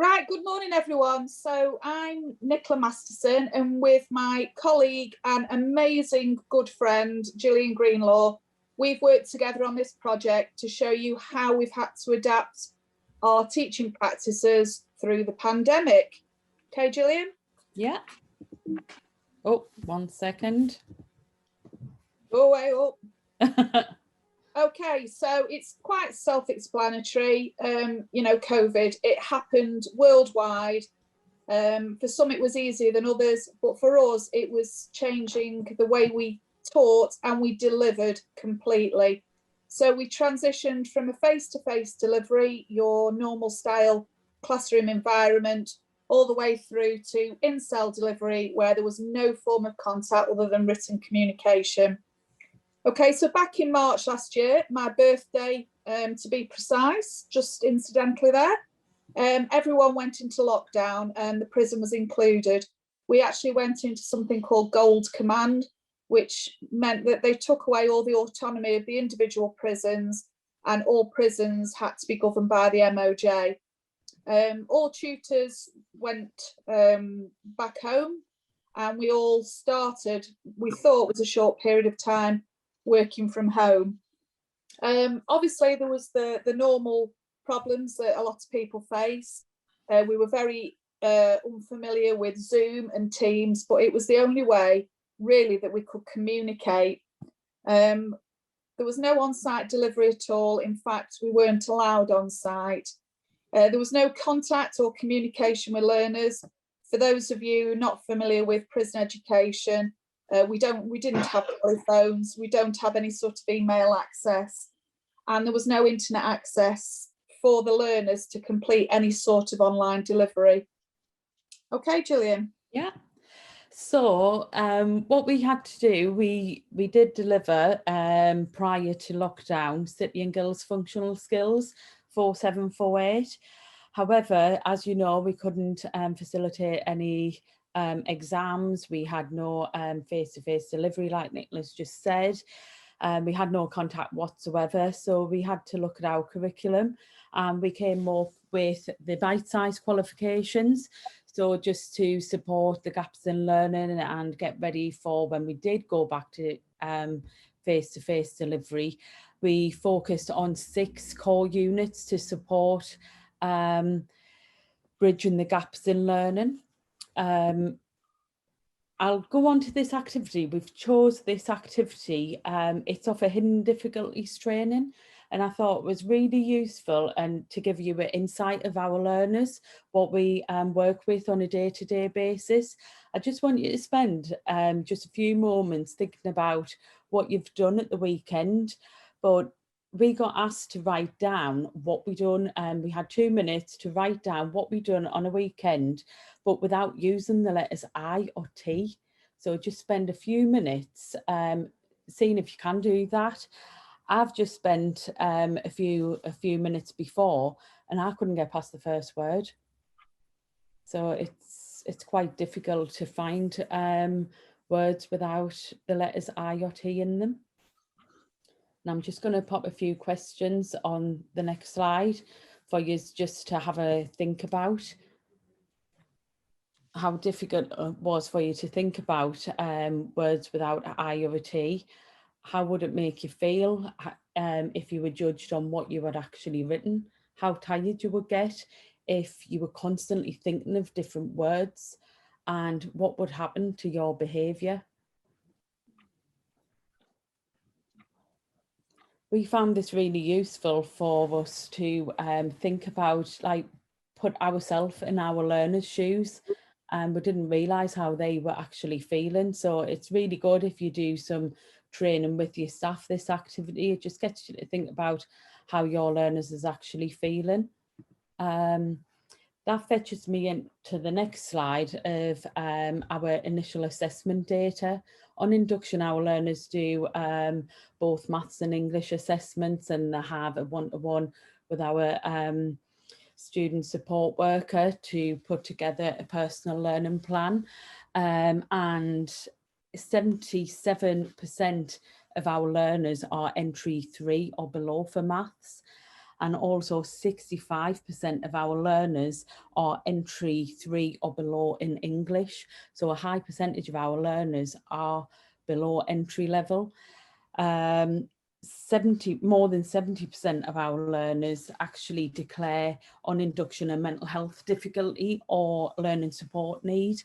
Right, good morning everyone. So I'm Nicola Masterson, and with my colleague and amazing good friend Gillian Greenlaw, we've worked together on this project to show you how we've had to adapt our teaching practices through the pandemic. Okay, Gillian? Yeah. Oh, 1 second. Go way up. Okay, so it's quite self-explanatory. COVID, it happened worldwide. For some it was easier than others, but for us it was changing the way we taught and we delivered completely. So we transitioned from a face-to-face delivery, your normal style classroom environment, all the way through to in-cell delivery where there was no form of contact other than written communication. Okay, so back in March last year, my birthday, to be precise, just incidentally there, everyone went into lockdown and the prison was included. We actually went into something called Gold Command, which meant that they took away all the autonomy of the individual prisons and all prisons had to be governed by the MOJ. All tutors went back home and we all started, we thought was a short period of time, working from home. Obviously there was the normal problems that a lot of people face. We were very unfamiliar with Zoom and Teams, but it was the only way really that we could communicate. There was no on-site delivery at all. In fact, we weren't allowed on site. There was no contact or communication with learners. For those of you not familiar with prison education, we didn't have telephones, we don't have any sort of email access, and there was no internet access for the learners to complete any sort of online delivery. Okay, Gillian. Yeah. So what we had to do, we did deliver prior to lockdown, City and Guilds functional skills 4748. However, as you know, we couldn't facilitate any exams. We had no face-to-face delivery, like Nicola's just said. We had no contact whatsoever, so we had to look at our curriculum, and we came up with the bite-sized qualifications. So just to support the gaps in learning and get ready for when we did go back to face-to-face delivery, we focused on 6 core units to support bridging the gaps in learning. I'll go on to this activity. We've chose this activity. It's of a hidden difficulties training, and I thought it was really useful and to give you an insight of our learners, what we work with on a day-to-day basis. I just want you to spend just a few moments thinking about what you've done at the weekend, but we got asked to write down what we done, and we had 2 minutes to write down what we done on a weekend, but without using the letters I or T. So just spend a few minutes seeing if you can do that. I've just spent a few minutes before, and I couldn't get past the first word. So it's quite difficult to find words without the letters I or T in them. And I'm just going to pop a few questions on the next slide for you just to have a think about how difficult it was for you to think about words without I or a T. How would it make you feel if you were judged on what you had actually written? How tired you would get if you were constantly thinking of different words, and what would happen to your behaviour? We found this really useful for us to think about, like, put ourselves in our learners' shoes, and we didn't realise how they were actually feeling. So it's really good if you do some training with your staff, this activity. It just gets you to think about how your learners is actually feeling. That fetches me into the next slide of our initial assessment data. On induction, our learners do both maths and English assessments, and they have a one-to-one with our student support worker to put together a personal learning plan. And 77% of our learners are entry 3 or below for maths. and also 65% of our learners are entry 3 or below in English. So a high percentage of our learners are below entry level. More than 70% of our learners actually declare on induction a mental health difficulty or learning support need.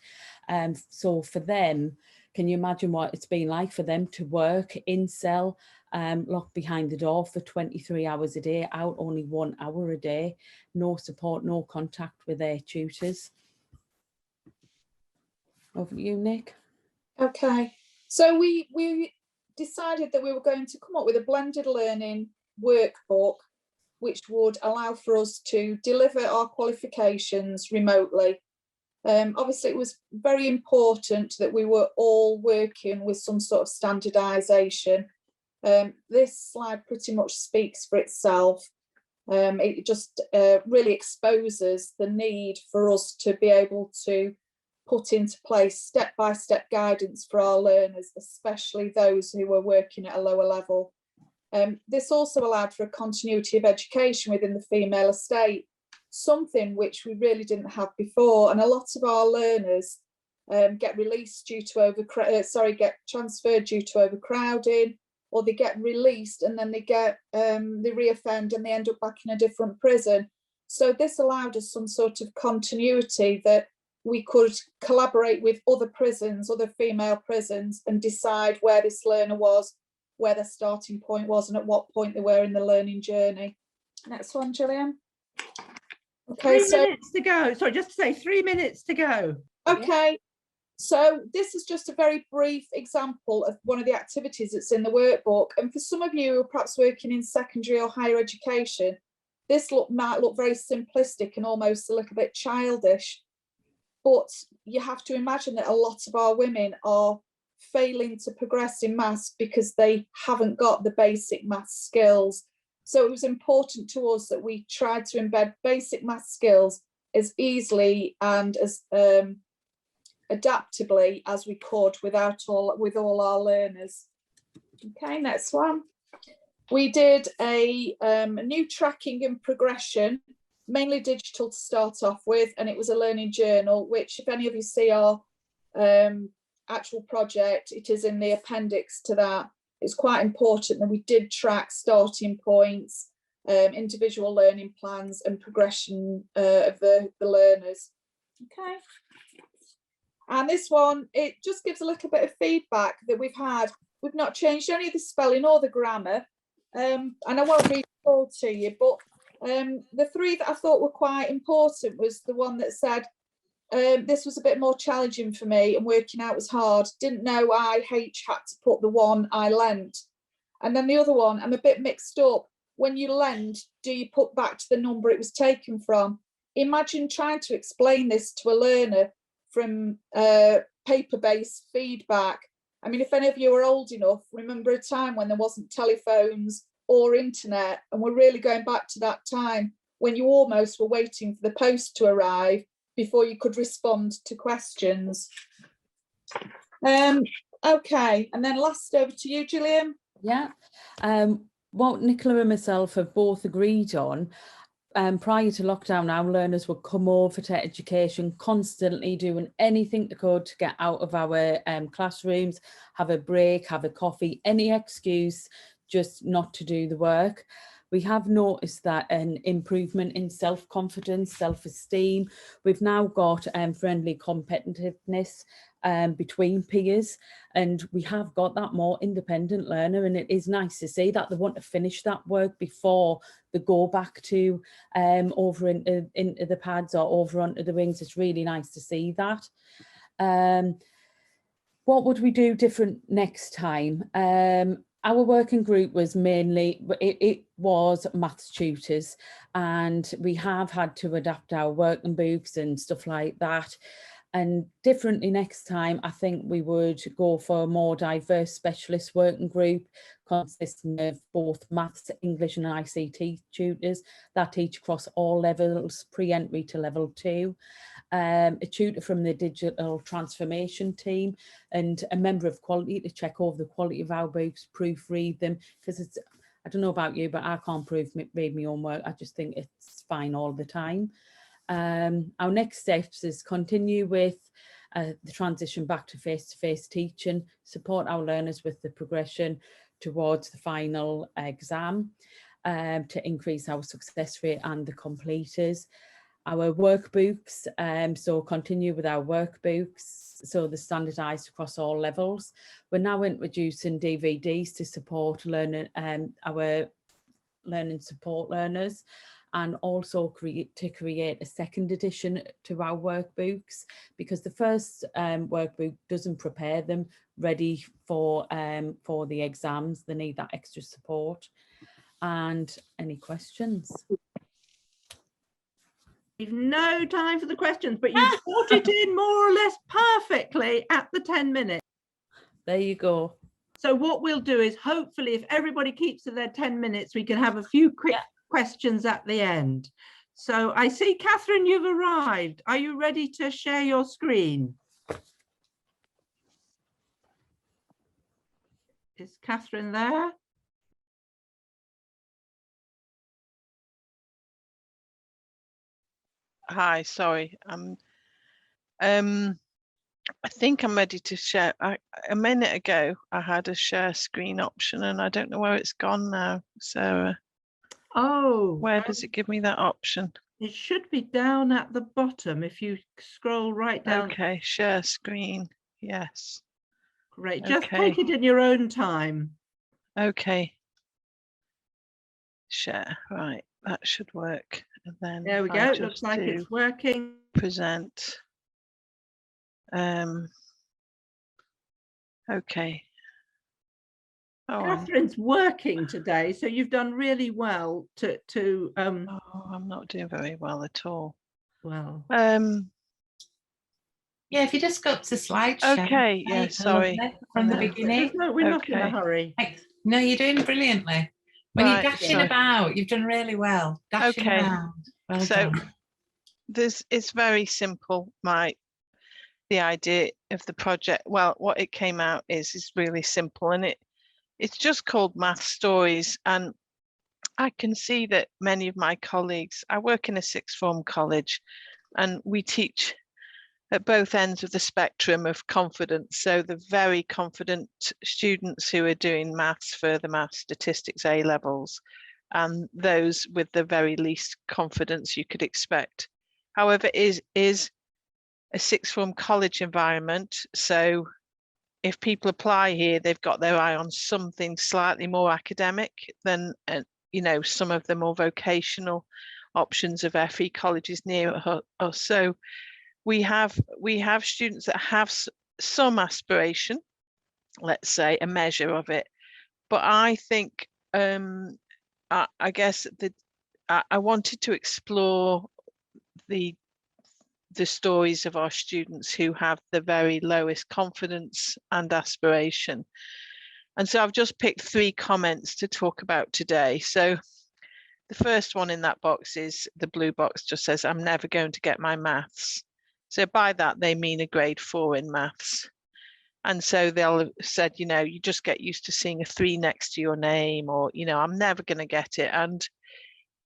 So for them, can you imagine what it's been like for them to work in cell, locked behind the door for 23 hours a day, out only 1 hour a day, no support, no contact with their tutors? Over to you, Nick. Okay, so we decided that we were going to come up with a blended learning workbook which would allow for us to deliver our qualifications remotely. Obviously, it was very important that we were all working with some sort of standardisation. This slide pretty much speaks for itself. It just really exposes the need for us to be able to put into place step-by-step guidance for our learners, especially those who were working at a lower level. This also allowed for a continuity of education within the female estate, something which we really didn't have before, and a lot of our learners get released due to get transferred due to overcrowding, or they get released and then they reoffend and they end up back in a different prison. So this allowed us some sort of continuity that we could collaborate with other prisons, other female prisons, and decide where this learner was, where their starting point was, and at what point they were in the learning journey. Next one, Gillian. Okay, 3 minutes to go. Sorry, just to say 3 minutes to go. Okay, so this is just a very brief example of one of the activities that's in the workbook. And for some of you who are perhaps working in secondary or higher education, this might look very simplistic and almost a little bit childish. But you have to imagine that a lot of our women are failing to progress in maths because they haven't got the basic maths skills. So it was important to us that we tried to embed basic maths skills as easily and as adaptably as we could with all our learners. Okay, next one. We did a new tracking and progression, mainly digital to start off with, and it was a learning journal, which if any of you see our actual project, it is in the appendix to that. It's quite important that we did track starting points, individual learning plans and progression of the learners. Okay. And this one, it just gives a little bit of feedback that we've had. We've not changed any of the spelling or the grammar. And I won't read it all to you, but the three that I thought were quite important was the one that said, this was a bit more challenging for me and working out was hard. Didn't know IH had to put the one I lent. And then the other one, I'm a bit mixed up. When you lend, do you put back to the number it was taken from? Imagine trying to explain this to a learner from paper-based feedback. I mean, if any of you are old enough, remember a time when there wasn't telephones or internet, and we're really going back to that time when you almost were waiting for the post to arrive before you could respond to questions. Okay, and then last over to you, Gillian. Yeah, what Nicola and myself have both agreed on, prior to lockdown, our learners would come over to education, constantly doing anything they could to get out of our classrooms, have a break, have a coffee, any excuse just not to do the work. We have noticed that an improvement in self-confidence, self-esteem. We've now got friendly competitiveness between peers, and we have got that more independent learner, and it is nice to see that they want to finish that work before they go back to over into the pads or over onto the wings. It's really nice to see that. What would we do different next time? Our working group was mainly, it was maths tutors, and we have had to adapt our working books and stuff like that. And differently next time, I think we would go for a more diverse specialist working group consisting of both maths, English and ICT tutors that teach across all levels, pre-entry to level 2. A tutor from the digital transformation team, and a member of quality to check over the quality of our books, proofread them, because it's I don't know about you, but I can't read my own work. I just think it's fine all the time. Our next steps is continue with the transition back to face-to-face teaching, support our learners with the progression towards the final exam to increase our success rate and the completers. Our workbooks, so continue with our workbooks, so they're standardised across all levels. We're now introducing DVDs to support learning, our learning support learners, and also to create a second edition to our workbooks, because the first workbook doesn't prepare them ready for the exams. They need that extra support. And any questions? We've no time for the questions, but you've brought it in more or less perfectly at the 10 minutes. There you go. So what we'll do is, hopefully, if everybody keeps to their 10 minutes, we can have a few quick questions at the end. So I see, Catherine, you've arrived. Are you ready to share your screen? Is Catherine there? Hi, sorry. I think I'm ready to share. A minute ago, I had a share screen option and I don't know where it's gone now. So where does it give me that option? It should be down at the bottom if you scroll right down. Okay, share screen. Yes. Great. Just take it in your own time. Okay. Share. Right. That should work. And then there we go. It looks like it's working. Present. Okay. Oh, Catherine's working today, so you've done really well to oh, I'm not doing very well at all. Well. Yeah, if you just go to slideshow. Okay, yeah, sorry. From the beginning. We're not in a hurry. No, you're doing brilliantly. When you're dashing about, you've done really well. Dashing around. Well done. It's very simple. The idea of the project, well, what it came out is really simple, and it's just called Math Stories. And I can see that many of my colleagues, I work in a sixth form college, and we teach at both ends of the spectrum of confidence. So the very confident students who are doing maths, further maths, statistics, A levels, and those with the very least confidence you could expect. However, it is a sixth form college environment. So if people apply here, they've got their eye on something slightly more academic than, you know, some of the more vocational options of FE colleges near us. So we have students that have some aspiration, let's say, a measure of it. But I think, I guess I wanted to explore the stories of our students who have the very lowest confidence and aspiration. And so I've just picked 3 comments to talk about today. So the first one in that box is the blue box, just says, I'm never going to get my maths. So by that, they mean a grade 4 in maths. And so they'll have said, you know, you just get used to seeing a 3 next to your name, or, you know, I'm never going to get it. And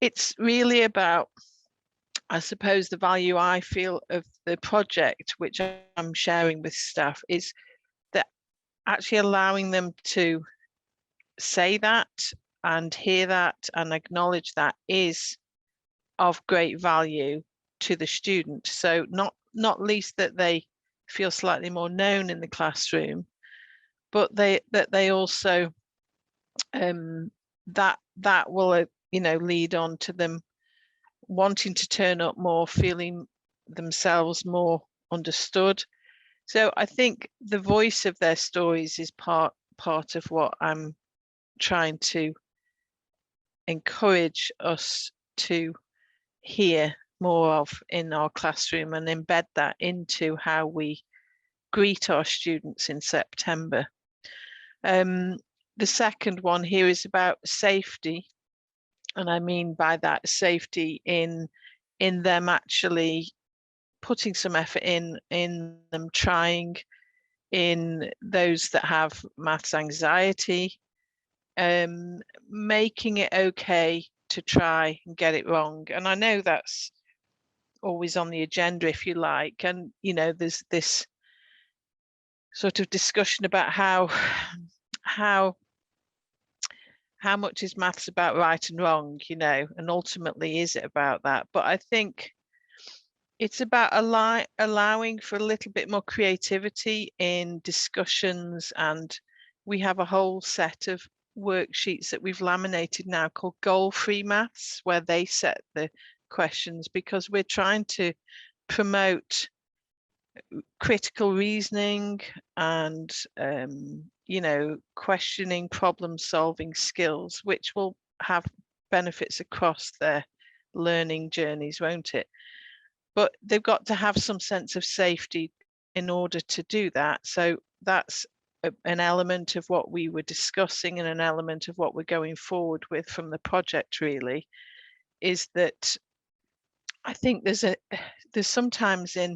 it's really about, I suppose, the value I feel of the project, which I'm sharing with staff, is that actually allowing them to say that and hear that and acknowledge that is of great value to the student. So not least that they feel slightly more known in the classroom, but that they also that will you know, lead on to them wanting to turn up more, feeling themselves more understood. So I think the voice of their stories is part of what I'm trying to encourage us to hear more of in our classroom and embed that into how we greet our students in September. The second one here is about safety. And I mean by that safety in them actually putting some effort in them trying, in those that have maths anxiety, making it okay to try and get it wrong. And I know that's always on the agenda, if you like, and you know, there's this sort of discussion about how much is maths about right and wrong, you know, and ultimately is it about that? But I think it's about allowing for a little bit more creativity in discussions, and we have a whole set of worksheets that we've laminated now called goal-free maths, where they set the questions, because we're trying to promote critical reasoning and you know, questioning, problem solving skills, which will have benefits across their learning journeys, won't it? But they've got to have some sense of safety in order to do that. So that's an element of what we were discussing, and an element of what we're going forward with from the project, really, is that I think there's sometimes in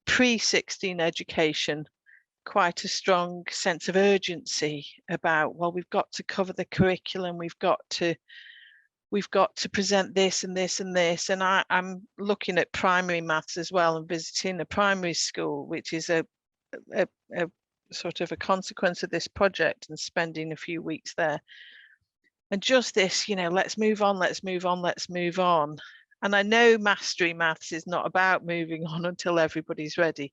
pre-16 education quite a strong sense of urgency about, well, we've got to cover the curriculum, we've got to present this and this and this. And I'm looking at primary maths as well, and visiting a primary school, which is a sort of a consequence of this project, and spending a few weeks there. And just this, you know, let's move on, let's move on, let's move on. And I know mastery maths is not about moving on until everybody's ready.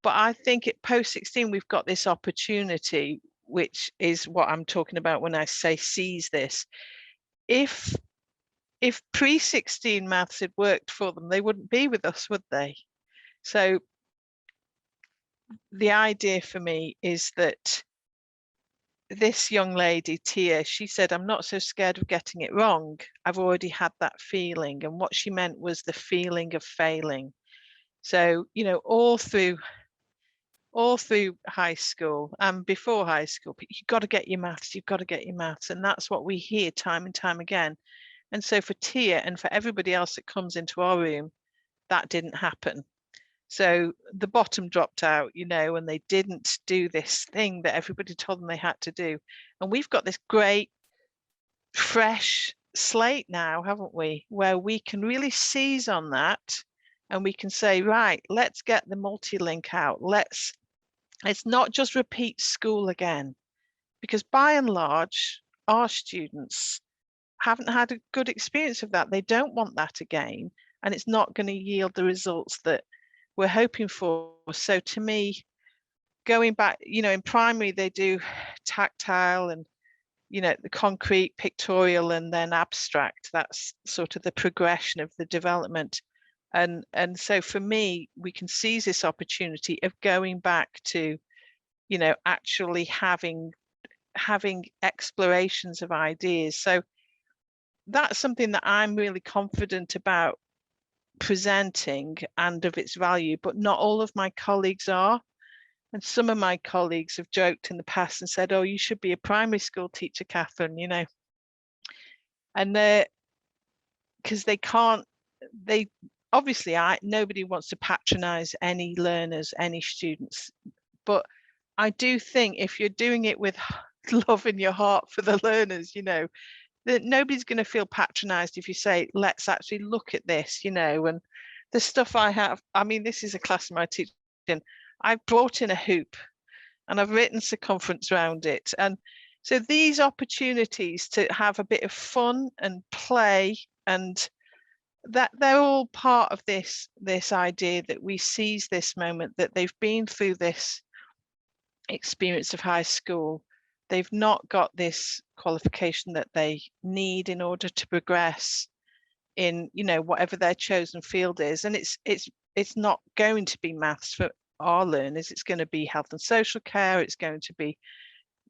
But I think at post-16, we've got this opportunity, which is what I'm talking about when I say seize this. If pre-16 maths had worked for them, they wouldn't be with us, would they? So the idea for me is that this young lady, Tia, she said, I'm not so scared of getting it wrong. I've already had that feeling. And what she meant was the feeling of failing. So, you know, all through high school and before high school, you've got to get your maths, you've got to get your maths. And that's what we hear time and time again. And so for Tia and for everybody else that comes into our room, that didn't happen. So the bottom dropped out, you know, and they didn't do this thing that everybody told them they had to do. And we've got this great, fresh slate now, haven't we, where we can really seize on that, and we can say, right, let's get the multi-link out. Let's not just repeat school again, because by and large, our students haven't had a good experience of that. They don't want that again, and it's not going to yield the results that we're hoping for. So to me, going back, you know, in primary, they do tactile and, you know, the concrete, pictorial, and then abstract. That's sort of the progression of the development. And so for me, we can seize this opportunity of going back to, you know, actually having explorations of ideas. So that's something that I'm really confident about presenting, and of its value, but not all of my colleagues are. And some of my colleagues have joked in the past and said, oh, you should be a primary school teacher, Catherine, you know. And because they can't, obviously nobody wants to patronize any learners, any students, but I do think if you're doing it with love in your heart for the learners, you know, that nobody's going to feel patronized if you say, let's actually look at this, you know. And the stuff I have, I mean, this is a class I teach in. I've brought in a hoop and I've written circumference around it. And so these opportunities to have a bit of fun and play, and that they're all part of this idea that we seize this moment, that they've been through this experience of high school. They've not got this qualification that they need in order to progress in, you know, whatever their chosen field is. And it's not going to be maths for our learners. It's going to be health and social care. It's going to be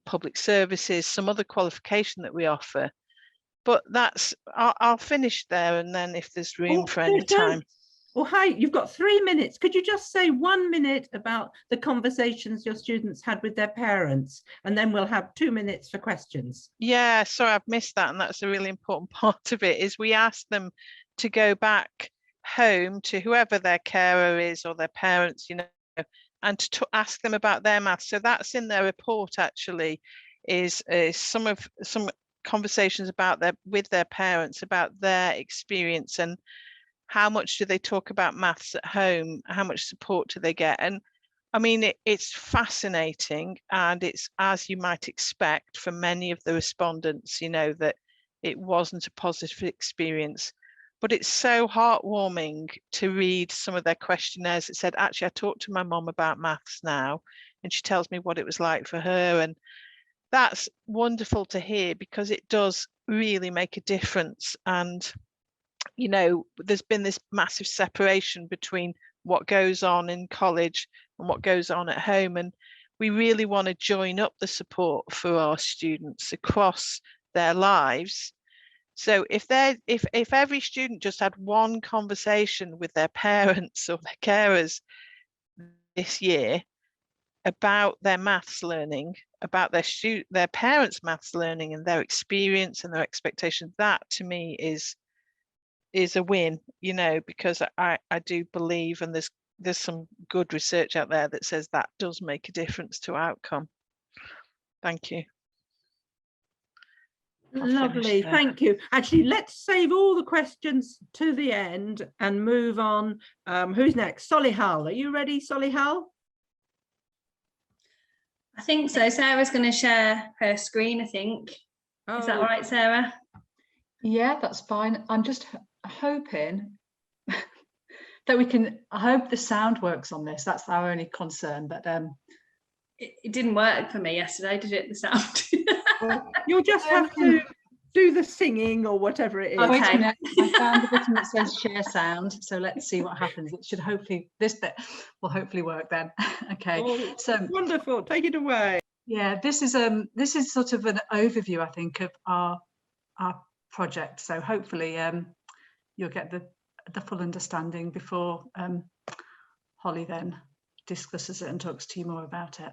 public services, some other qualification that we offer. But I'll finish there, and then if there's room for any time. Well, hi, you've got 3 minutes. Could you just say 1 minute about the conversations your students had with their parents, and then we'll have 2 minutes for questions. Yeah, sorry, I've missed that. And that's a really important part of it, is we ask them to go back home to whoever their carer is or their parents, you know, and to ask them about their maths. So that's in their report, actually. is some conversations about with their parents about their experience and how much do they talk about maths at home, how much support do they get. And I mean, it's fascinating, and it's, as you might expect from many of the respondents, you know, that it wasn't a positive experience. But it's so heartwarming to read some of their questionnaires that said, actually, I talked to my mum about maths now, and she tells me what it was like for her. And that's wonderful to hear, because it does really make a difference. And, you know, there's been this massive separation between what goes on in college and what goes on at home. And we really want to join up the support for our students across their lives. So if every student just had one conversation with their parents or their carers this year about their maths learning, about their parents' maths learning and their experience and their expectations, that to me is a win, you know, because I do believe, and there's some good research out there that says that does make a difference to outcome. Thank you. Lovely, thank you. Actually, let's save all the questions to the end and move on. Who's next? Solihull, are you ready, Solihull? I think so. Sarah's going to share her screen, I think. Is that all right, Sarah? Yeah, that's fine. I'm just hoping that we can, I hope the sound works on this. That's our only concern, but it didn't work for me yesterday, did it, the sound? Well, you'll just have to do the singing or whatever it is. Okay. Wait a minute, I found the button that says share sound, so let's see what happens. It should hopefully, this bit will hopefully work then. Okay, Oh, so wonderful, take it away. yeah, this is sort of an overview, I think, of our project. So hopefully you'll get the full understanding before Holly then discusses it and talks to you more about it.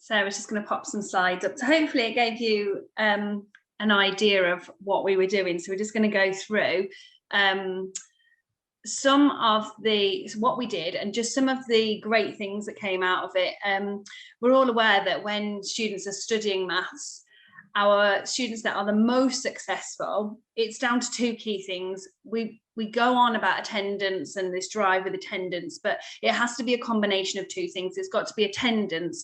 Sarah's just going to pop some slides up. So hopefully it gave you an idea of what we were doing. So we're just going to go through some of what we did and just some of the great things that came out of it. We're all aware that when students are studying maths, our students that are the most successful, it's down to two key things. We go on about attendance and this drive with attendance, but it has to be a combination of two things. It's got to be attendance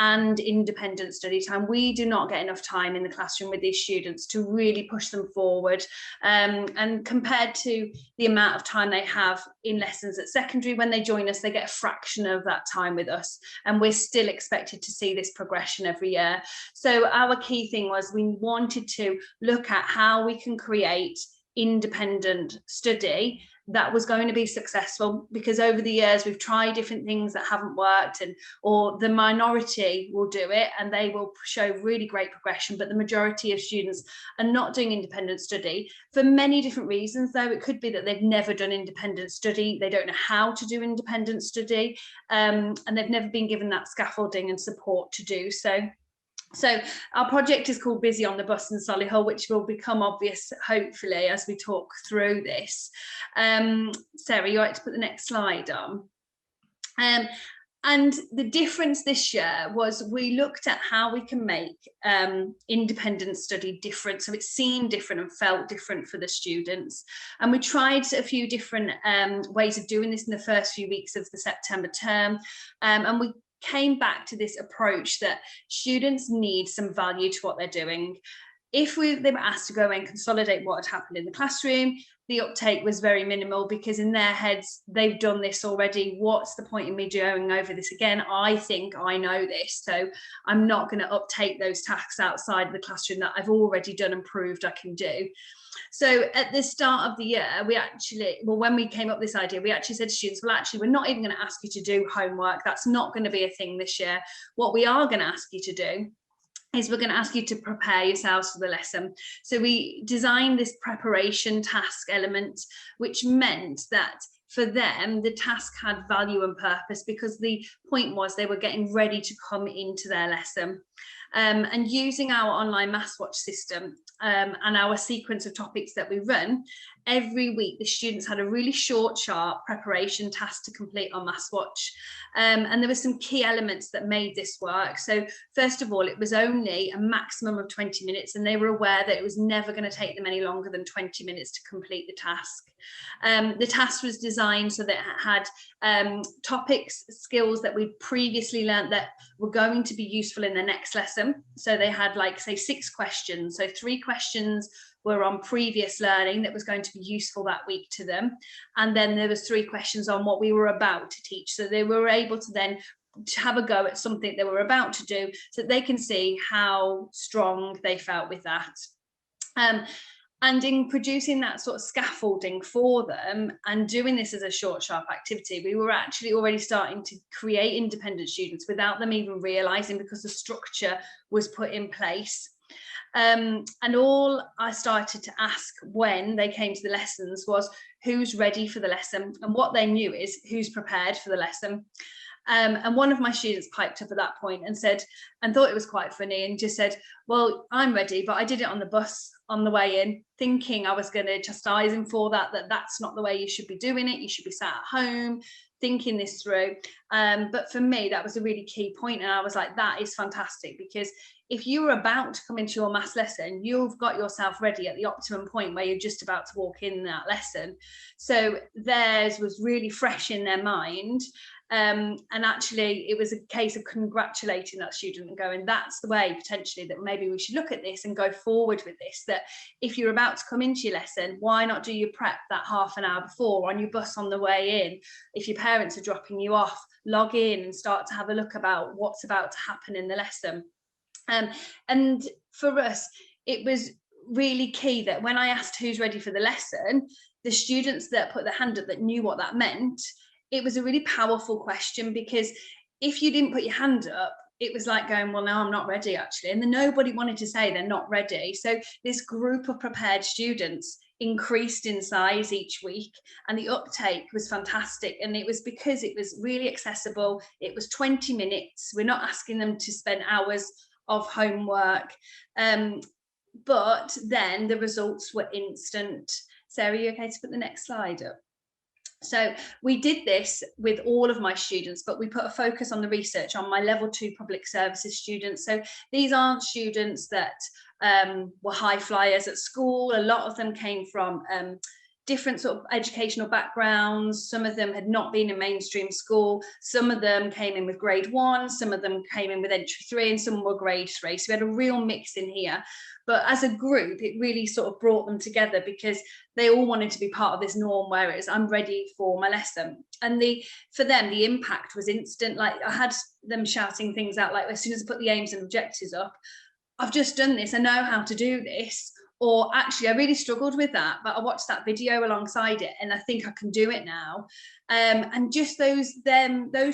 and independent study time. We do not get enough time in the classroom with these students to really push them forward. And compared to the amount of time they have in lessons at secondary, when they join us, they get a fraction of that time with us. And we're still expected to see this progression every year. So our key thing was we wanted to look at how we can create independent study that was going to be successful, because over the years we've tried different things that haven't worked, or the minority will do it and they will show really great progression, but the majority of students are not doing independent study for many different reasons. Though it could be that they've never done independent study, they don't know how to do independent study, and they've never been given that scaffolding and support to do so. So our project is called Busy on the Bus in Solihull, which will become obvious, hopefully, as we talk through this. Sarah, you like to put the next slide on? And the difference this year was we looked at how we can make independent study different, so it seemed different and felt different for the students. And we tried a few different ways of doing this in the first few weeks of the September term, and we came back to this approach that students need some value to what they're doing. If they were asked to go and consolidate what had happened in the classroom, the uptake was very minimal, because in their heads, they've done this already. What's the point in me going over this again? I think I know this, so I'm not going to uptake those tasks outside of the classroom that I've already done and proved I can do. So at the start of the year, when we came up with this idea, we actually said to students, well, actually, we're not even going to ask you to do homework. That's not going to be a thing this year. What we are going to ask you to do is we're going to ask you to prepare yourselves for the lesson. So we designed this preparation task element, which meant that for them, the task had value and purpose, because the point was they were getting ready to come into their lesson. And using our online MathsWatch system and our sequence of topics that we run, every week the students had a really short, sharp preparation task to complete on MathsWatch. And there were some key elements that made this work. So first of all, it was only a maximum of 20 minutes, and they were aware that it was never going to take them any longer than 20 minutes to complete the task. The task was designed so that it had topics, skills that we'd previously learned that were going to be useful in the next lesson. So they had, like, say, 6 questions. So 3 questions were on previous learning that was going to be useful that week to them. And then there was 3 questions on what we were about to teach. So they were able to then have a go at something they were about to do, so that they can see how strong they felt with that. And in producing that sort of scaffolding for them and doing this as a short, sharp activity, we were actually already starting to create independent students without them even realising, because the structure was put in place. And all I started to ask when they came to the lessons was, who's ready for the lesson? And what they knew is, who's prepared for the lesson? And one of my students piped up at that point and said, and thought it was quite funny, and just said, well, I'm ready, but I did it on the bus on the way in, thinking I was going to chastise him for that that's not the way you should be doing it. You should be sat at home thinking this through. But for me, that was a really key point. And I was like, that is fantastic, because if you were about to come into your maths lesson, you've got yourself ready at the optimum point where you're just about to walk in that lesson. So theirs was really fresh in their mind. And actually, it was a case of congratulating that student and going, that's the way potentially that maybe we should look at this and go forward with this, that if you're about to come into your lesson, why not do your prep that half an hour before on your bus on the way in? If your parents are dropping you off, log in and start to have a look about what's about to happen in the lesson. And for us, it was really key that when I asked who's ready for the lesson, the students that put their hand up that knew what that meant, it was a really powerful question, because if you didn't put your hand up, it was like going, well, no, I'm not ready, actually. And then nobody wanted to say they're not ready. So this group of prepared students increased in size each week, and the uptake was fantastic. And it was because it was really accessible. It was 20 minutes. We're not asking them to spend hours of homework. But then the results were instant. Sarah, are you okay to put the next slide up? So we did this with all of my students, but we put a focus on the research on my level 2 public services students. So these aren't students that were high flyers at school. A lot of them came from different sort of educational backgrounds. Some of them had not been in mainstream school. Some of them came in with grade 1, some of them came in with entry 3, and some were grade 3. So we had a real mix in here. But as a group, it really sort of brought them together, because they all wanted to be part of this norm, whereas I'm ready for my lesson. And for them, the impact was instant. Like, I had them shouting things out, like, as soon as I put the aims and objectives up, I've just done this, I know how to do this. Or actually, I really struggled with that, but I watched that video alongside it and I think I can do it now. And just those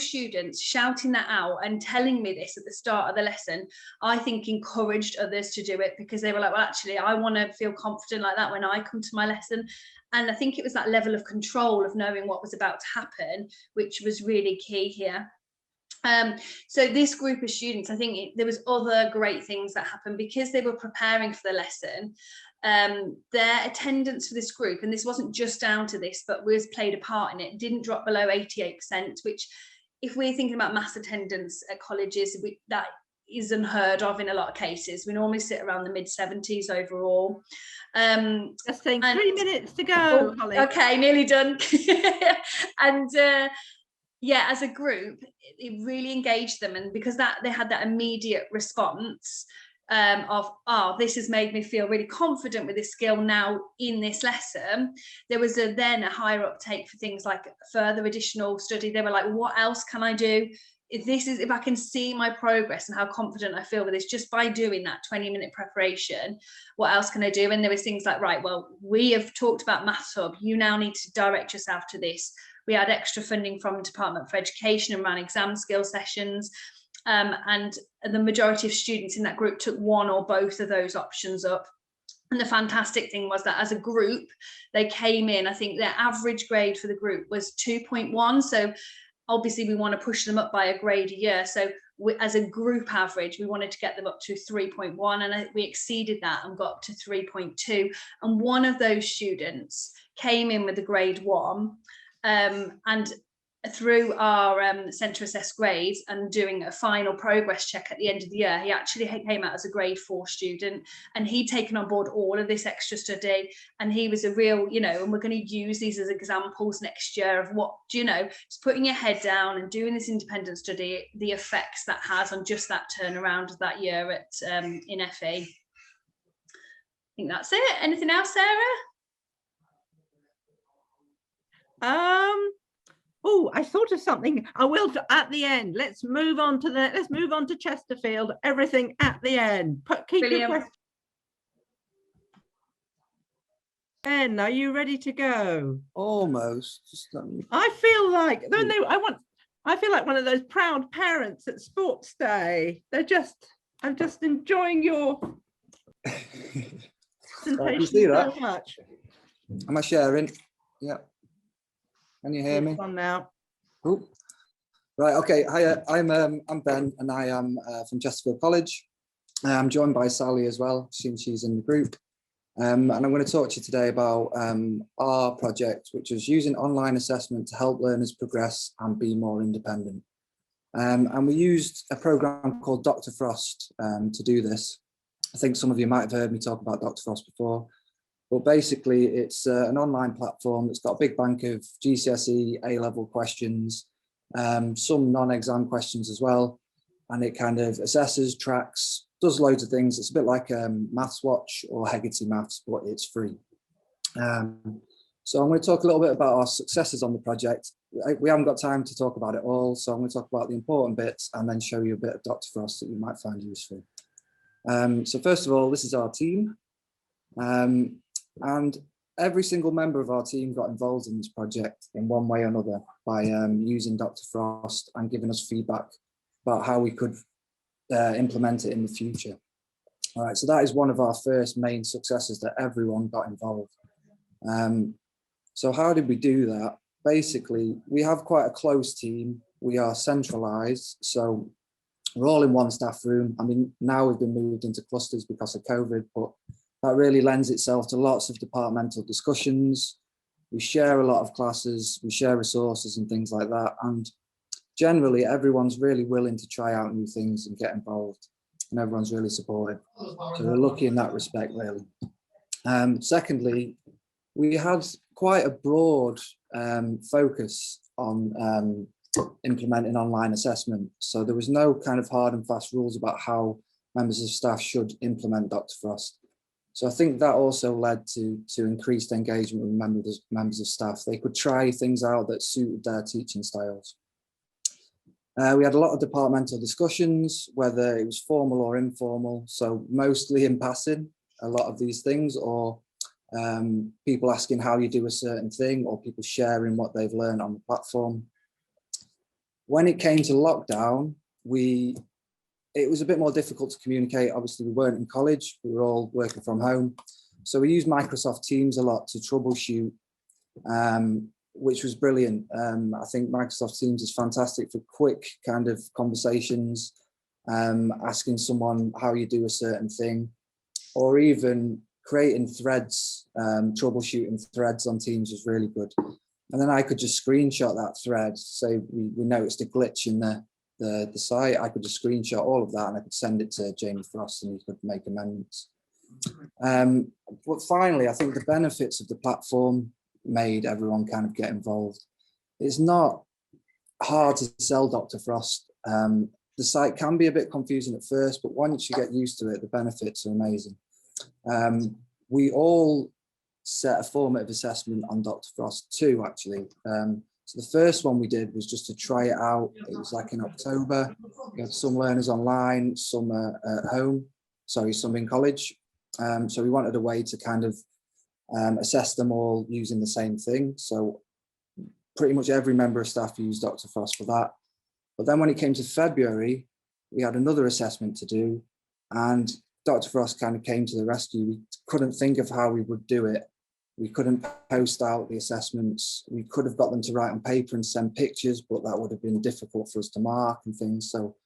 students shouting that out and telling me this at the start of the lesson, I think encouraged others to do it, because they were like, well, actually, I want to feel confident like that when I come to my lesson. And I think it was that level of control of knowing what was about to happen, which was really key here. So this group of students, I think there was other great things that happened because they were preparing for the lesson. Their attendance for this group, and this wasn't just down to this, but was played a part in it, didn't drop below 88%, which if we're thinking about mass attendance at colleges, that is unheard of in a lot of cases. We normally sit around the mid-70s overall. Just saying 3 minutes to go, Holly. Okay, nearly done. And yeah, as a group, it really engaged them, and because they had that immediate response of, oh, this has made me feel really confident with this skill now in this lesson. There was then a higher uptake for things like further additional study. They were like, what else can I do? If I can see my progress and how confident I feel with this just by doing that 20-minute preparation, what else can I do? And there was things like, right, well, we have talked about Maths Hub, you now need to direct yourself to this. We had extra funding from the Department for Education and ran exam skill sessions. And the majority of students in that group took one or both of those options up. And the fantastic thing was that as a group, they came in, I think their average grade for the group was 2.1. So obviously we want to push them up by a grade a year. So as a group average, we wanted to get them up to 3.1, and we exceeded that and got up to 3.2. And one of those students came in with a grade 1. And through our centre assessed grades and doing a final progress check at the end of the year, he actually came out as a grade 4 student, and he'd taken on board all of this extra study, and he was a real, and we're going to use these as examples next year of what, just putting your head down and doing this independent study, the effects that has on just that turnaround of that year at in FE. I think that's it. Anything else, Sarah? Oh, I thought of something. I will at the end. Let's move on to Chesterfield. Everything at the end. Keep your questions. Ben, are you ready to go? Almost. I feel like I feel like one of those proud parents at Sports Day. I'm just enjoying your presentation so much. Am I sharing? Yeah. Can you hear me? On now. Oh. Right, okay. Hi, I'm Ben, and I am from Chesterfield College. I'm joined by Sally as well, since she's in the group. And I'm going to talk to you today about our project, which is using online assessment to help learners progress and be more independent. And we used a program called Dr. Frost to do this. I think some of you might have heard me talk about Dr. Frost before. But basically, it's an online platform that's got a big bank of GCSE, A-level questions, some non-exam questions as well. And it kind of assesses, tracks, does loads of things. It's a bit like Maths Watch or Hegarty Maths, but it's free. So I'm going to talk a little bit about our successes on the project. We haven't got time to talk about it all, so I'm going to talk about the important bits and then show you a bit of Dr. Frost that you might find useful. So first of all, this is our team. And every single member of our team got involved in this project in one way or another by using Dr. Frost and giving us feedback about how we could implement it in the future. All right, so that is one of our first main successes, that everyone got involved. So how did we do that? Basically, we have quite a close team. We are centralised, so we're all in one staff room. I mean, now we've been moved into clusters because of COVID, but that really lends itself to lots of departmental discussions. We share a lot of classes, we share resources and things like that. And generally, everyone's really willing to try out new things and get involved. And everyone's really supportive. So we're lucky in that respect, really. Secondly, we had quite a broad focus on implementing online assessment. So there was no kind of hard and fast rules about how members of staff should implement Dr. Frost. So I think that also led to increased engagement with members of staff. They could try things out that suited their teaching styles. We had a lot of departmental discussions, whether it was formal or informal. So mostly in passing, a lot of these things, or people asking how you do a certain thing, or people sharing what they've learned on the platform. When it came to lockdown, it was a bit more difficult to communicate. Obviously, we weren't in college, we were all working from home. So we used Microsoft Teams a lot to troubleshoot, which was brilliant. I think Microsoft Teams is fantastic for quick kind of conversations, asking someone how you do a certain thing, or even creating threads, troubleshooting threads on Teams was really good. And then I could just screenshot that thread. Say we noticed a glitch in the site, I could just screenshot all of that and I could send it to Jamie Frost and he could make amendments. But finally, I think the benefits of the platform made everyone kind of get involved. It's not hard to sell Dr. Frost. The site can be a bit confusing at first, but once you get used to it, the benefits are amazing. We all set a formative assessment on Dr. Frost too, actually. So the first one we did was just to try it out. It was like in October. We had some learners online, some at home, some in college. So we wanted a way to kind of assess them all using the same thing. So pretty much every member of staff used Dr. Frost for that. But then when it came to February, we had another assessment to do, and Dr. Frost kind of came to the rescue. We couldn't think of how we would do it. We couldn't post out the assessments. We could have got them to write on paper and send pictures, but that would have been difficult for us to mark and things. So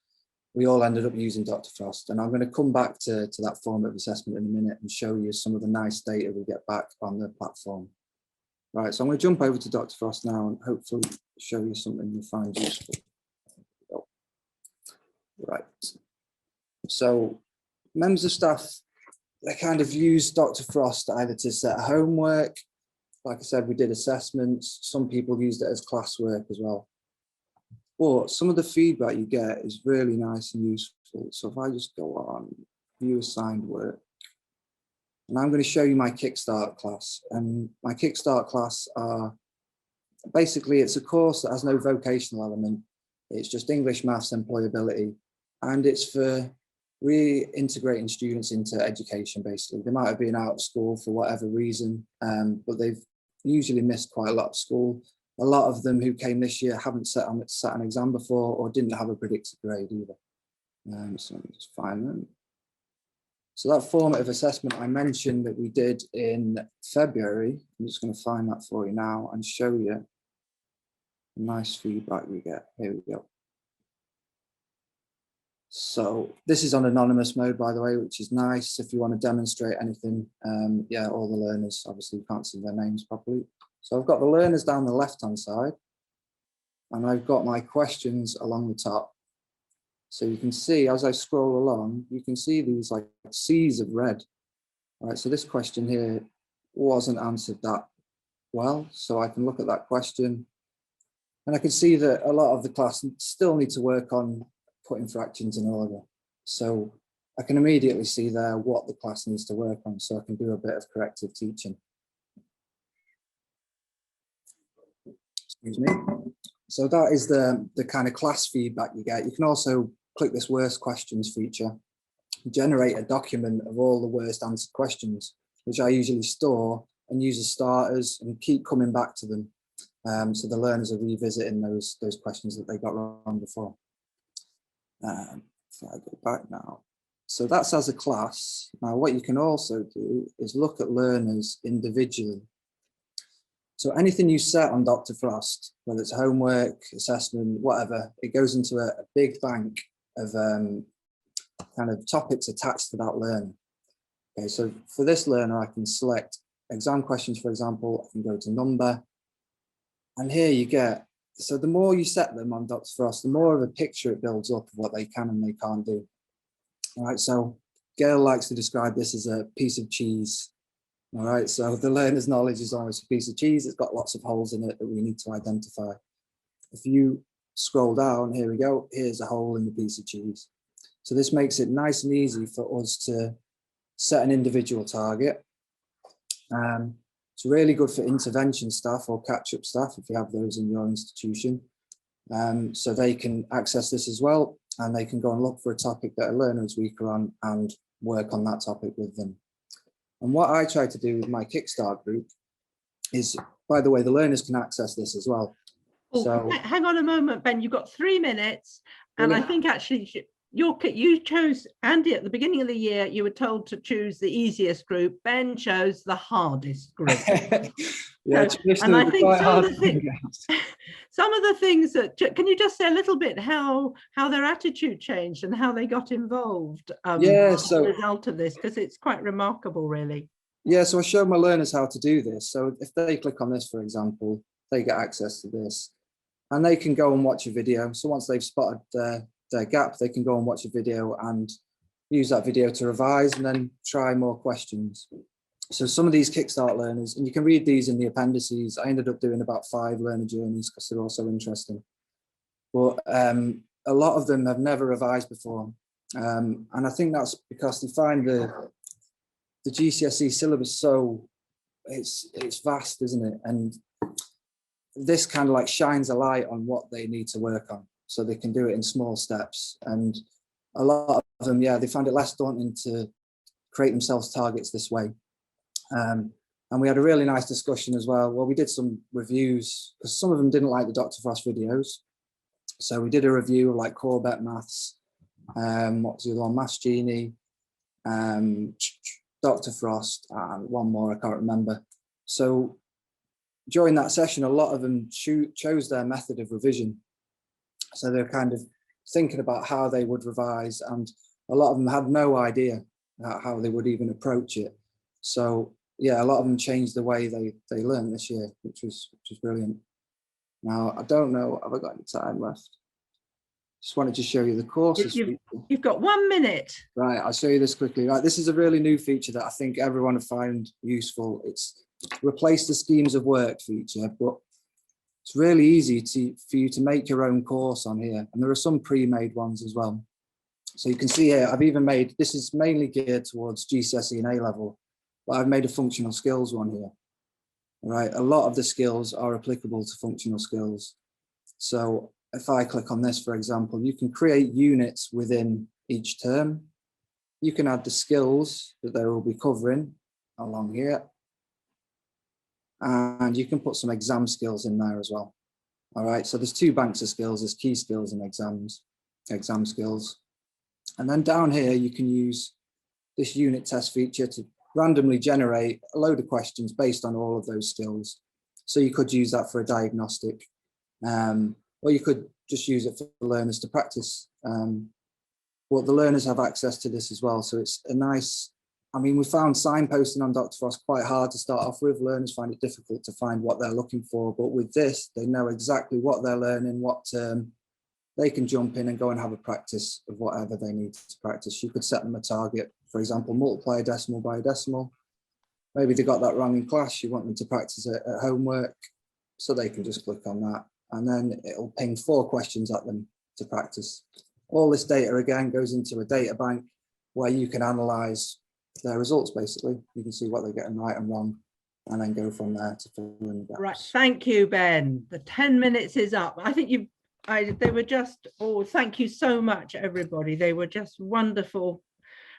we all ended up using Dr. Frost. And I'm going to come back to that formative assessment in a minute and show you some of the nice data we get back on the platform. Right, so I'm going to jump over to Dr. Frost now and hopefully show you something you find useful. Right, so members of staff, they kind of use Dr. Frost either to set homework. Like I said, we did assessments. Some people used it as classwork as well. But some of the feedback you get is really nice and useful. So if I just go on, view assigned work, and I'm going to show you my Kickstart class. And my Kickstart class are, basically it's a course that has no vocational element. It's just English, maths, employability. And it's for reintegrating students into education, basically. They might have been out of school for whatever reason, but they've usually missed quite a lot of school. A lot of them who came this year haven't sat an exam before or didn't have a predicted grade either. So let me just find them. So that formative assessment I mentioned that we did in February, I'm just going to find that for you now and show you the nice feedback we get. Here we go. So this is on anonymous mode, by the way, which is nice if you want to demonstrate anything. Yeah, all the learners, obviously you can't see their names properly. So I've got the learners down the left-hand side, and I've got my questions along the top. So you can see as I scroll along, you can see these like seas of red. All right, so this question here wasn't answered that well. So I can look at that question and I can see that a lot of the class still need to work on putting fractions in order. So I can immediately see there what the class needs to work on, so I can do a bit of corrective teaching. Excuse me. So that is the kind of class feedback you get. You can also click this worst questions feature, generate a document of all the worst answered questions, which I usually store and use as starters and keep coming back to them. So the learners are revisiting those questions that they got wrong before. So I go back now. So that's as a class. Now what you can also do is look at learners individually. So anything you set on Dr. Frost, whether it's homework, assessment, whatever, it goes into a big bank of kind of topics attached to that learner. Okay, so for this learner, I can select exam questions, for example. I can go to number, and here you get, so the more you set them on Dr. Frost, the more of a picture it builds up of what they can and they can't do. All right, so Gail likes to describe this as a piece of cheese. All right, so the learner's knowledge is almost a piece of cheese. It's got lots of holes in it that we need to identify. If you scroll down, here we go, here's a hole in the piece of cheese. So this makes it nice and easy for us to set an individual target. It's really good for intervention staff or catch-up staff if you have those in your institution. So they can access this as well, and they can go and look for a topic that a learner is weaker on and work on that topic with them. And what I try to do with my Kickstart group is, by the way, the learners can access this as well. Oh, so hang on a moment, Ben, you've got 3 minutes. And I think actually you chose, Andy, at the beginning of the year, you were told to choose the easiest group. Ben chose the hardest group. Yeah, so, and I think some of the things that, can you just say a little bit how their attitude changed and how they got involved as a result of this, because it's quite remarkable, really. Yeah, so I showed my learners how to do this. So if they click on this, for example, they get access to this. And they can go and watch a video. So once they've spotted their gap, they can go and watch a video and use that video to revise and then try more questions. So some of these Kickstart learners, and you can read these in the appendices. I ended up doing about 5 learner journeys because they're all so interesting. But a lot of them have never revised before. And I think that's because they find the GCSE syllabus so, it's vast, isn't it? And this kind of like shines a light on what they need to work on, so they can do it in small steps. And a lot of them, yeah, they find it less daunting to create themselves targets this way. And we had a really nice discussion as well. Well, we did some reviews because some of them didn't like the Dr. Frost videos. So we did a review of like Core Bet Maths, what was the other one, Maths Genie, Dr. Frost, and one more, I can't remember. So during that session, a lot of them chose their method of revision. So they're kind of thinking about how they would revise, and a lot of them had no idea how they would even approach it. So yeah, a lot of them changed the way they learned this year, which was brilliant. Now, I don't know, have I got any time left? Just wanted to show you the courses. You've got 1 minute. Right, I'll show you this quickly. Right, this is a really new feature that I think everyone will find useful. It's replace the schemes of work feature, but it's really easy for you to make your own course on here. And there are some pre-made ones as well. So you can see here, I've even made, this is mainly geared towards GCSE and A-level, but I've made a functional skills one here. All right, a lot of the skills are applicable to functional skills. So if I click on this, for example, you can create units within each term. You can add the skills that they will be covering along here. And you can put some exam skills in there as well. All right, so there's 2 banks of skills, there's key skills and exam skills. And then down here, you can use this unit test feature to randomly generate a load of questions based on all of those skills. So you could use that for a diagnostic, or you could just use it for learners to practice. But the learners have access to this as well. So it's a nice, I mean, we found signposting on Dr. Frost quite hard to start off with. Learners find it difficult to find what they're looking for. But with this, they know exactly what they're learning, what term. They can jump in and go and have a practice of whatever they need to practice. You could set them a target, for example, multiply a decimal by a decimal. Maybe they got that wrong in class. You want them to practice it at homework, so they can just click on that. And then it'll ping 4 questions at them to practice. All this data, again, goes into a data bank where you can analyze their results, basically. You can see what they're getting right and wrong, and then go from there to fill in the gaps. Right, thank you, Ben. The 10 minutes is up. I think they were just, oh, thank you so much, everybody. They were just wonderful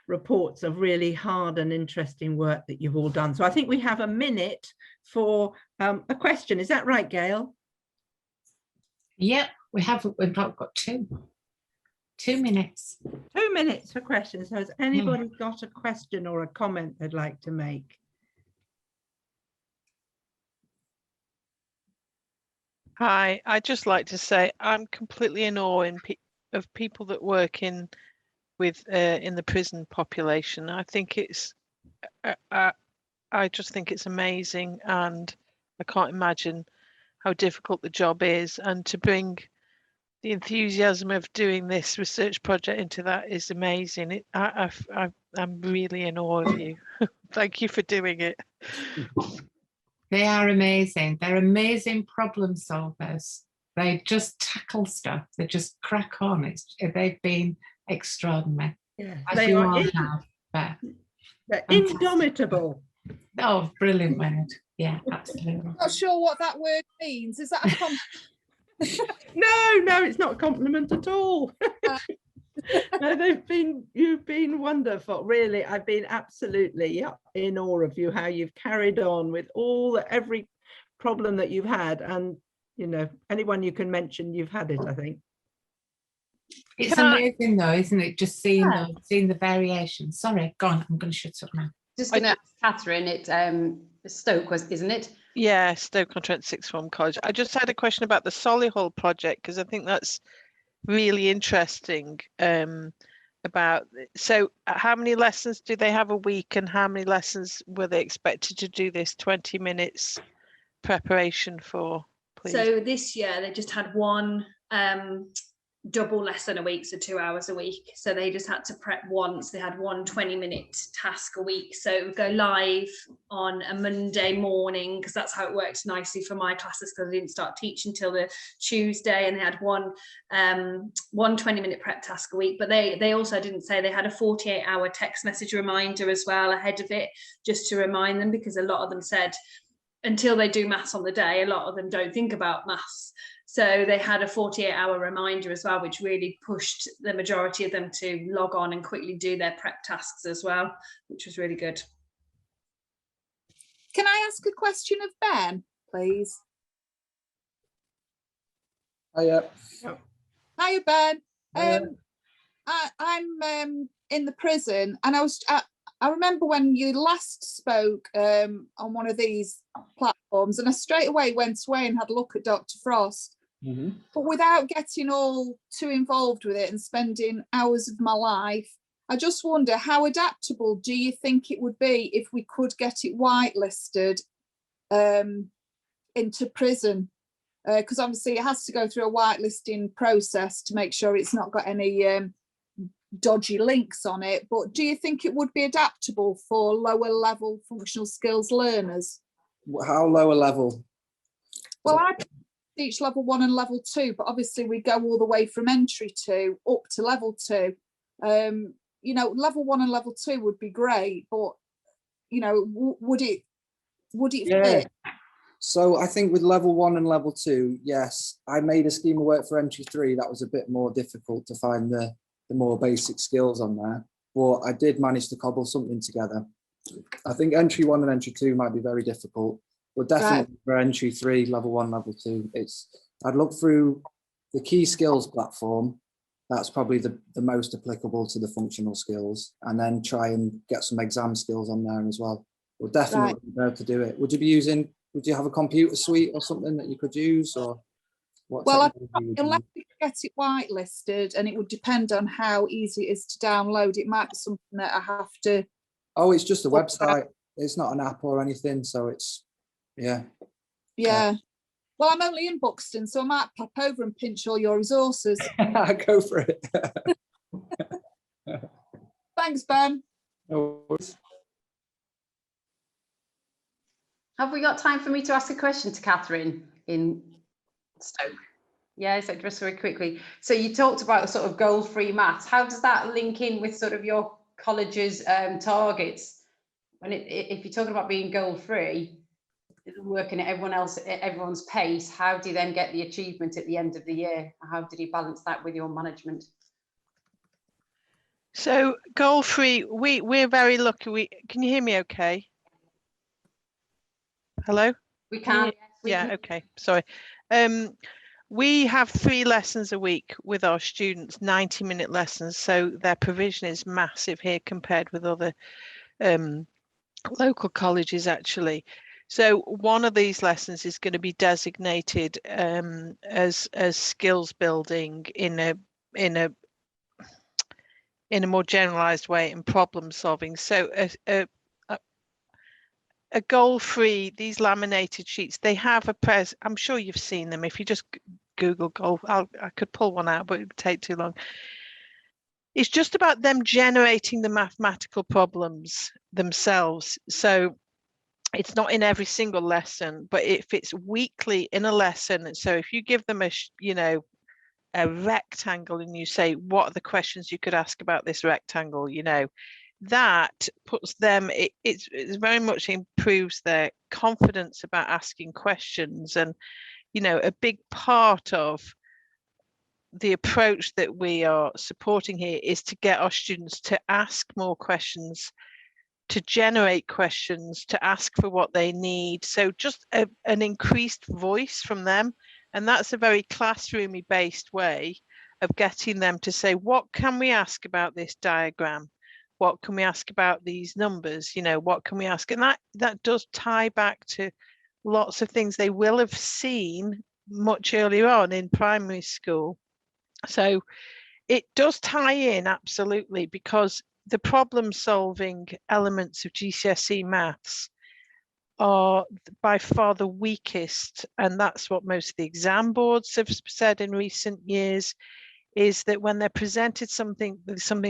reports of really hard and interesting work that you've all done. So I think we have a minute for a question. Is that right, Gail? Yep, we've got 2 minutes. 2 minutes for questions. So has anybody got a question or a comment they'd like to make? Hi, I'd just like to say I'm completely in awe of people that work in the prison population. I think it's, I just think it's amazing, and I can't imagine how difficult the job is, and to bring the enthusiasm of doing this research project into that is amazing. I'm really in awe of you. Thank you for doing it. They are amazing. They're amazing problem solvers. They just tackle stuff. They just crack on. They've been extraordinary. Yeah, they are. They're indomitable. Oh, brilliant word. Yeah, absolutely. I'm not sure what that word means. Is that a compliment? No, it's not a compliment at all. No, you've been wonderful. Really, I've been absolutely in awe of you, how you've carried on with every problem that you've had, and you know, anyone you can mention, you've had it, I think. It's amazing though, isn't it? Just seeing the variation. Sorry, go on, I'm going to shut up now. Just going to ask Catherine, it's Stoke, isn't it? Yeah, Stoke on Trent Sixth Form College. I just had a question about the Solihull project, because I think that's really interesting. So how many lessons do they have a week, and how many lessons were they expected to do this 20 minutes preparation for? please. So this year they just had one double lesson a week, so 2 hours a week. So they just had to prep once. They had one 20-minute task a week. So it would go live on a Monday morning, because that's how it worked nicely for my classes, because I didn't start teaching till the Tuesday, and they had one 20-minute prep task a week. But they also didn't say they had a 48-hour text message reminder as well ahead of it, just to remind them, because a lot of them said until they do maths on the day, a lot of them don't think about maths. So they had a 48-hour reminder as well, which really pushed the majority of them to log on and quickly do their prep tasks as well, which was really good. Can I ask a question of Ben, please? Hiya. Hiya, Ben. Hiya. I'm in the prison, and I remember when you last spoke on one of these platforms, and I straight away went away and had a look at Dr. Frost. Mm-hmm. But without getting all too involved with it and spending hours of my life, I just wonder, how adaptable do you think it would be if we could get it whitelisted into prison? Because obviously it has to go through a whitelisting process to make sure it's not got any dodgy links on it. But do you think it would be adaptable for lower level functional skills learners? How lower level? Well, I teach level 1 and level 2, but obviously we go all the way from entry 2 up to level 2. You know, level 1 and level 2 would be great, but you know, would it fit? So I think with level 1 and level 2, yes, I made a scheme of work for entry 3 that was a bit more difficult to find the more basic skills on there, but I did manage to cobble something together. I think entry 1 and entry 2 might be very difficult, but definitely for entry 3, level 1, level 2, I'd look through the key skills platform. That's probably the most applicable to the functional skills, and then try and get some exam skills on there as well. We'll definitely be able to do it. Would you have a computer suite or something that you could use, or what? Well, unless we get it whitelisted, and it would depend on how easy it is to download. It might be something that I have to. Oh, it's just a website. It's not an app or anything, so it's yeah. Well, I'm only in Buxton, so I might pop over and pinch all your resources. Go for it. Thanks, Ben. No worries. Have we got time for me to ask a question to Catherine in Stoke? Yeah, so just very quickly. So you talked about sort of goal-free maths. How does that link in with sort of your college's targets? When if you're talking about being goal-free, working at everyone's pace, how do you then get the achievement at the end of the year? How did you balance that with your management? So goal-free, we're very lucky. Can you hear me okay? Hello? We can. Yeah, okay, sorry. We have 3 lessons a week with our students, 90-minute lessons, so their provision is massive here compared with other local colleges actually. So one of these lessons is going to be designated as skills building in a more generalized way, and problem solving. So a goal-free, these laminated sheets, they have I'm sure you've seen them. If you just Google goal, I could pull one out, but it would take too long. It's just about them generating the mathematical problems themselves. So it's not in every single lesson, but it fits weekly in a lesson. So if you give them a rectangle and you say, what are the questions you could ask about this rectangle, that puts them, it very much improves their confidence about asking questions. And a big part of the approach that we are supporting here is to get our students to ask more questions, to generate questions, to ask for what they need. So just an increased voice from them. And that's a very classroomy based way of getting them to say, what can we ask about this diagram? What can we ask about these numbers? What can we ask? And that does tie back to lots of things they will have seen much earlier on in primary school. So it does tie in, absolutely, because the problem solving elements of GCSE maths are by far the weakest, and that's what most of the exam boards have said in recent years, is that when they're presented something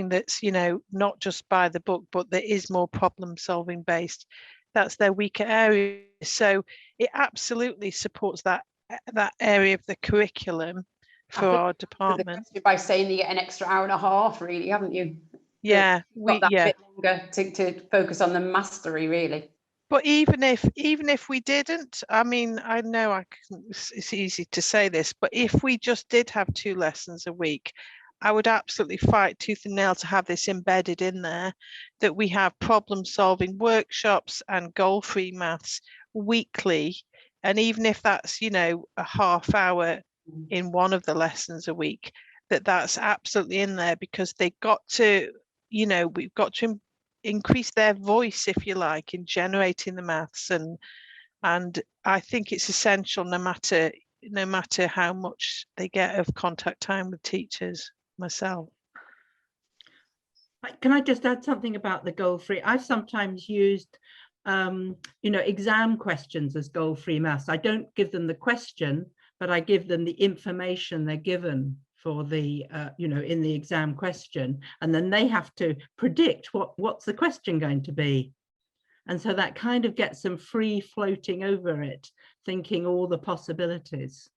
that's, you know, not just by the book, but that is more problem solving based, that's their weaker area. So it absolutely supports that area of the curriculum for our department. By saying you get an extra hour and a half, really, haven't you? Yeah, Got that bit longer to focus on the mastery, really. But even if we didn't, I mean, I know it's easy to say this, but if we just did have 2 lessons a week, I would absolutely fight tooth and nail to have this embedded in there, that we have problem solving workshops and goal-free maths weekly. And even if that's, you know, a half hour in one of the lessons a week, that's absolutely in there, because they got to, you know, we've got to increase their voice, if you like, in generating the maths, and I think it's essential no matter how much they get of contact time with teachers. Myself, can I just add something about the goal-free? I've sometimes used you know, exam questions as goal-free maths. I don't give them the question, but I give them the information they're given for the you know, in the exam question, and then they have to predict what's the question going to be. And so that kind of gets them free floating over it, thinking all the possibilities.